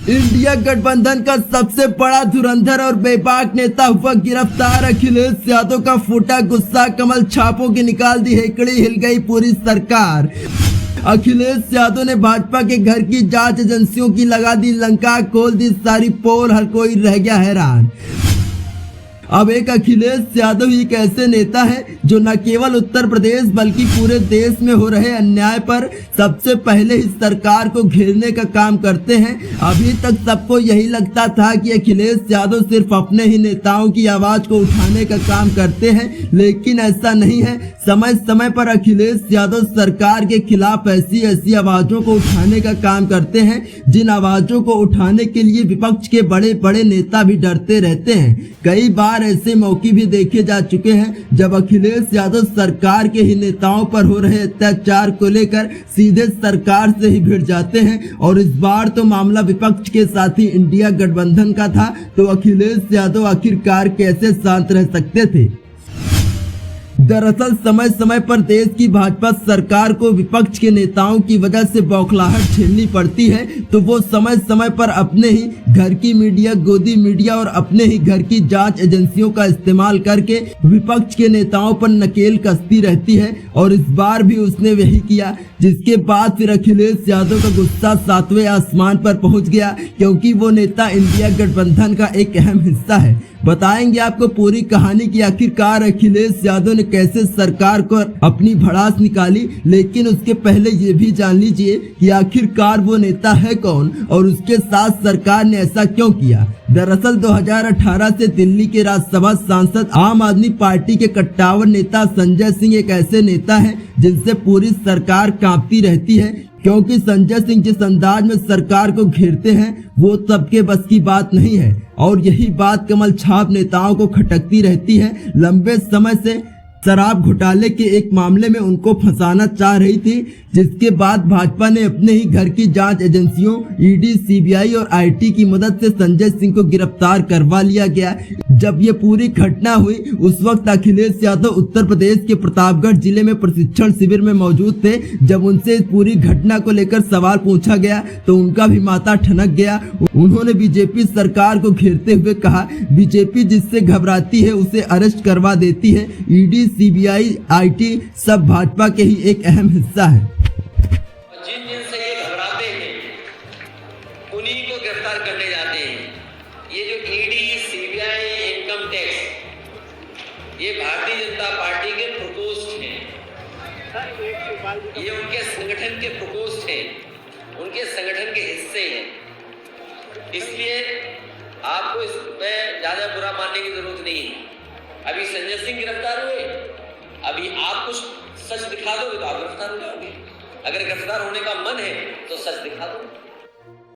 India गठबंधन का सबसे बड़ा धुरंधर और बेबाक नेता हुआ गिरफ्तार अखिलेश यादव का फूटा गुस्सा, कमल छापों की निकाल दी हेकड़ी, हिल गई पूरी सरकार। अखिलेश यादव ने भाजपा के घर की जांच एजेंसियों की लगा दी लंका, खोल दी सारी पोल, हर कोई रह गया हैरान। अब एक अखिलेश यादव ही एक ऐसे नेता है जो न केवल उत्तर प्रदेश बल्कि पूरे देश में हो रहे अन्याय पर सबसे पहले इस सरकार को घेरने का काम करते हैं। अभी तक सबको यही लगता था कि अखिलेश यादव सिर्फ अपने ही नेताओं की आवाज को उठाने का काम करते हैं, लेकिन ऐसा नहीं है। समय समय पर अखिलेश यादव सरकार के खिलाफ ऐसी आवाजों को उठाने का काम करते हैं जिन आवाजों को उठाने के लिए विपक्ष के बड़े बड़े नेता भी डरते रहते हैं। कई बार ऐसे मौके भी देखे जा चुके हैं जब अखिलेश यादव सरकार के ही नेताओं पर हो रहे अत्याचार को लेकर सीधे सरकार से ही भिड़ जाते हैं। और इस बार तो मामला विपक्ष के साथी इंडिया गठबंधन का था, तो अखिलेश यादव आखिरकार कैसे शांत रह सकते थे। दरअसल समय समय पर देश की भाजपा सरकार को विपक्ष के नेताओं की वजह से बौखलाहट झेलनी पड़ती है, तो वो समय समय पर अपने ही घर की मीडिया, गोदी मीडिया और अपने ही घर की जांच एजेंसियों का इस्तेमाल करके विपक्ष के नेताओं पर नकेल कसती रहती है। और इस बार भी उसने वही किया, जिसके बाद फिर अखिलेश यादव का गुस्सा 7वें आसमान पर पहुंच गया, क्योंकि वो नेता इंडिया गठबंधन का एक अहम हिस्सा है। बताएंगे आपको पूरी कहानी की आखिरकार अखिलेश यादव ने कैसे सरकार को अपनी भड़ास निकाली, लेकिन उसके पहले ये भी जान लीजिए कि आखिरकार वो नेता है कौन और उसके साथ सरकार ने ऐसा क्यों किया। दरअसल 2018 से दिल्ली के राज्यसभा सांसद, आम आदमी पार्टी के कट्टावर नेता संजय सिंह एक ऐसे नेता हैं जिनसे पूरी सरकार कांपती रहती है, क्योंकि संजय सिंह जिस अंदाज में सरकार को घेरते हैं वो सबके बस की बात नहीं है। और यही बात कमल छाप नेताओं को खटकती रहती है। लंबे समय से शराब घोटाले के एक मामले में उनको फंसाना चाह रही थी, जिसके बाद भाजपा ने अपने ही घर की जांच एजेंसियों ईडी, सीबीआई और आईटी की मदद से संजय सिंह को गिरफ्तार करवा लिया गया। जब ये पूरी घटना हुई उस वक्त अखिलेश यादव उत्तर प्रदेश के प्रतापगढ़ जिले में प्रशिक्षण शिविर में मौजूद थे। जब उनसे इस पूरी घटना को लेकर सवाल पूछा गया तो उनका भी माथा ठनक गया। उन्होंने बीजेपी सरकार को घेरते हुए कहा, बीजेपी जिससे घबराती है उसे अरेस्ट करवा देती है। ईडी, सीबीआई, आईटी सब भाजपा के ही एक अहम हिस्सा है। जिनसे ये घबराते हैं उन्हीं को गिरफ्तार करने जाते हैं। ये जो ईडी, सीबीआई, इनकम टैक्स, ये भारतीय जनता पार्टी के प्रकोष्ठ हैं। ये उनके संगठन के प्रकोष्ठ हैं, उनके संगठन के हिस्से हैं। इसलिए आपको इसमें ज्यादा बुरा मानने की जरूरत नहीं है। अभी संजय सिंह गिरफ्तार हुए, अभी आप कुछ सच दिखा दोगे तो आप गिरफ्तार हो जाओगे। अगर गिरफ्तार होने का मन है तो सच दिखा दो।